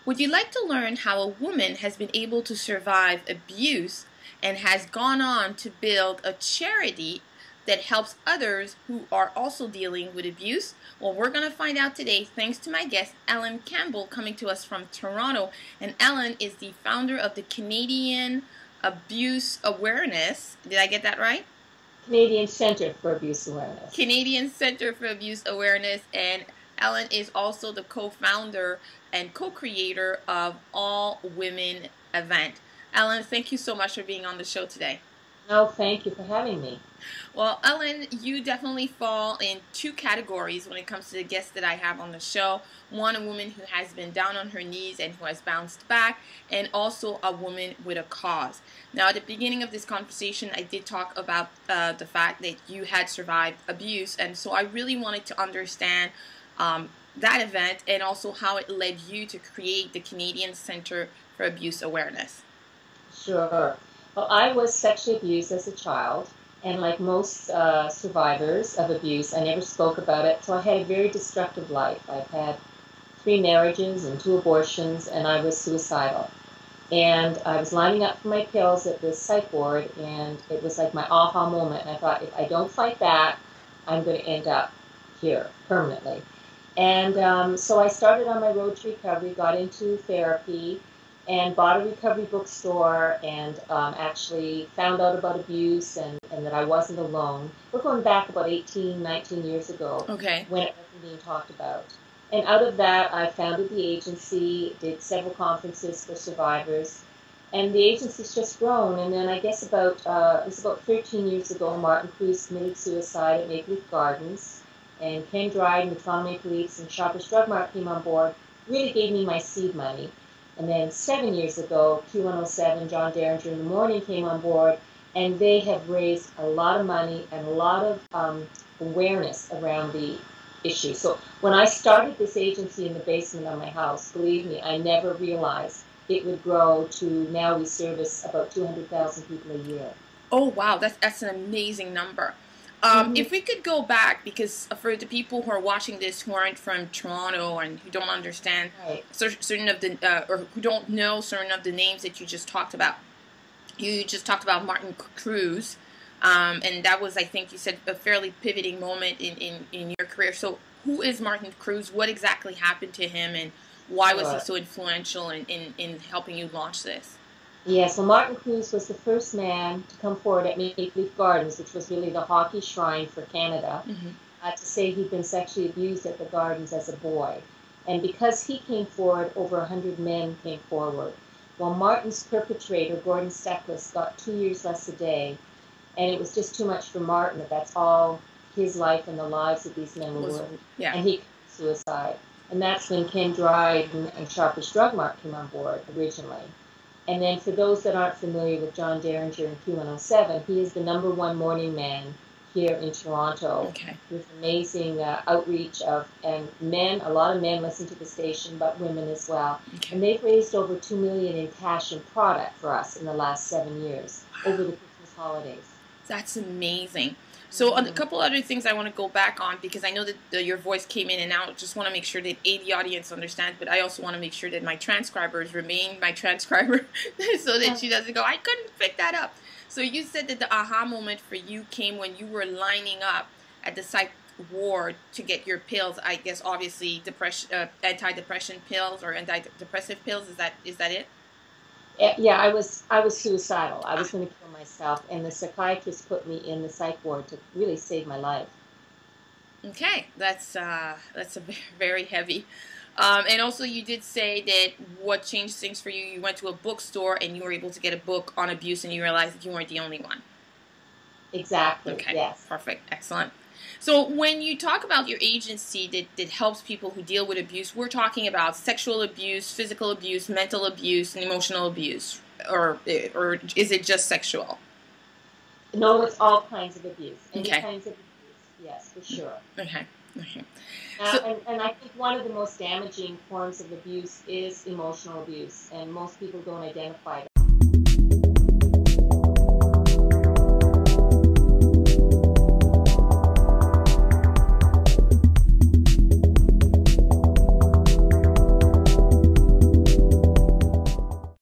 Would you like to learn how a woman has been able to survive abuse and has gone on to build a charity that helps others who are also dealing with abuse? Well, we're going to find out today thanks to my guest, Ellen Campbell, coming to us from Toronto. And Ellen is the founder of the Canadian Abuse Awareness. Did I get that right? Canadian Center for Abuse Awareness. Canadian Center for Abuse Awareness, and Ellen is also the co-founder and co-creator of All Women event. Ellen, thank you so much for being on the show today. No, thank you for having me. Well, Ellen, you definitely fall in two categories when it comes to the guests that I have on the show. One, a woman who has been down on her knees and who has bounced back, and also a woman with a cause. Now, at the beginning of this conversation, I did talk about the fact that you had survived abuse, and so I really wanted to understand that event and also how it led you to create the Canadian Center for Abuse Awareness. Sure. Well, I was sexually abused as a child, and like most survivors of abuse, I never spoke about it, so I had a very destructive life. I've had 3 marriages and 2 abortions, and I was suicidal. And I was lining up for my pills at the psych ward, and it was like my aha moment. And I thought, if I don't fight back, I'm going to end up here permanently. And so I started on my road to recovery, got into therapy, and bought a recovery bookstore, and actually found out about abuse and that I wasn't alone. We're going back about 18, 19 years ago, Okay. when it wasn't being talked about. And out of that, I founded the agency, did several conferences for survivors, and the agency's just grown. And then I guess it was about 13 years ago, Martin Cruz committed suicide at Maple Leaf Gardens, and Ken Dryden, the Toronto Maple Leafs, and Shoppers Drug Mart came on board, really gave me my seed money. And then 7 years ago, Q107, John Derringer in the Morning came on board, and they have raised a lot of money and a lot of awareness around the issue. So when I started this agency in the basement of my house, believe me, I never realized it would grow to now we service about 200,000 people a year. Oh, wow, that's an amazing number. If we could go back, because for the people who are watching this who aren't from Toronto and who don't understand certain of the or who don't know certain of the names that you just talked about, you just talked about Martin Cruz, and that was, I think you said, a fairly pivoting moment in your career. So who is Martin Cruz? What exactly happened to him, and why was he so influential in helping you launch this? Yes, well, Martin Cruz was the first man to come forward at Maple Leaf Gardens, which was really the hockey shrine for Canada, to say he'd been sexually abused at the Gardens as a boy. And because he came forward, over 100 men came forward. Well, Martin's perpetrator, Gordon Steckless, got 2 years less a day, and it was just too much for Martin. That's all his life and the lives of these men were worth. Yeah. And he committed suicide. And that's when Ken Dryden and Shoppers Drug Mart came on board originally. And then for those that aren't familiar with John Derringer and Q107, he is the #1 morning man here in Toronto, with amazing outreach and men. A lot of men listen to the station, but women as well. And they've raised over $2 million in cash and product for us in the last 7 years over the Christmas holidays. That's amazing. So a couple other things I want to go back on, because I know that your voice came in and out. Just want to make sure that the audience understands, but I also want to make sure that my transcribers remain my transcriber so that she doesn't go, I couldn't pick that up. So you said that the aha moment for you came when you were lining up at the psych ward to get your pills. I guess obviously antidepressant pills or antidepressive pills. Is that it? Yeah, I was suicidal. I was going to kill myself, and the psychiatrist put me in the psych ward to really save my life. Okay, that's a very heavy. And also, you did say that what changed things for you, you went to a bookstore and you were able to get a book on abuse, and you realized that you weren't the only one. Exactly. Okay. Yes. Perfect. Excellent. So when you talk about your agency that helps people who deal with abuse, we're talking about sexual abuse, physical abuse, mental abuse, and emotional abuse, or is it just sexual? No, it's all kinds of abuse. Any kinds of abuse, yes, for sure. Okay. And I think one of the most damaging forms of abuse is emotional abuse, and most people don't identify